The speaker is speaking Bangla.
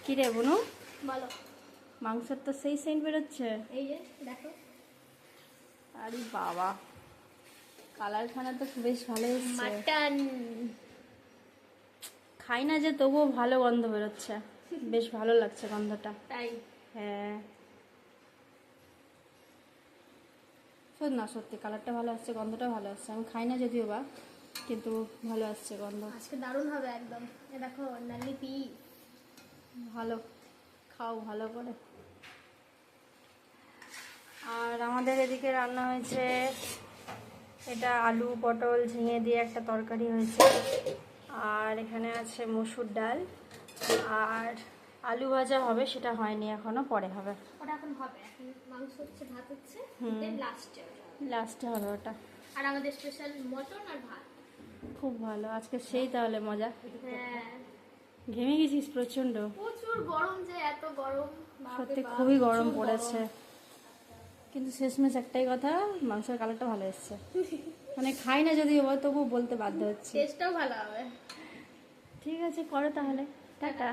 কি রে বুনু, বলো। মাংসের তো সেই সেন্ট বেরোচ্ছে। এই যে দেখো। আরে বাবা, কালারখানা তো বেশ ভালো এসছে। মাটন খাই না যে তবুও ভালো গন্ধ বেরোচ্ছে, বেশ ভালো লাগছে গন্ধটা। তাই? হ্যাঁ শোন না, সত্যি কালারটা ভালো আসছে, গন্ধটা ভালো আসছে। আমি খাই না যদিও বা, কিন্তু ভালো আসছে গন্ধ। আজকে দারুণ হবে একদম। এ দেখো নালি পি। ভালো, খাও ভালো করে। আর আমাদের এদিকে রান্না হয়েছে, এটা আলু পটল ঝিঙে দিয়ে একটা তরকারি হয়েছে। আর এখানে আছে মসুর ডাল, আর আলু ভাজা হবে, সেটা হয়নি এখনো, পরে হবে। ওটা এখন হবে, এখন মাংস হচ্ছে, ভাত হচ্ছে, দেন লাস্টে লাস্টে হবে ওটা। আর আমাদের স্পেশাল মটন আর ভাত। খুব ভালো আজকে, সেই তাহলে মজা। হ্যাঁ, ঘেমে গেছিস প্রচন্ড। প্রচুর গরম, যে এত গরম, বাপরে সত্যি বাপ, খুবই গরম প্রচুর পড়েছে। কিন্তু শেষমেশ একটাই কথা, মাংসের কালারটা ভালো এসছে। মানে খাই না যদিও বা, তবু বলতে বাধ্য হচ্ছি। টেস্টটাও ভালো হবে। ঠিক আছে, করো তাহলে, টাটা।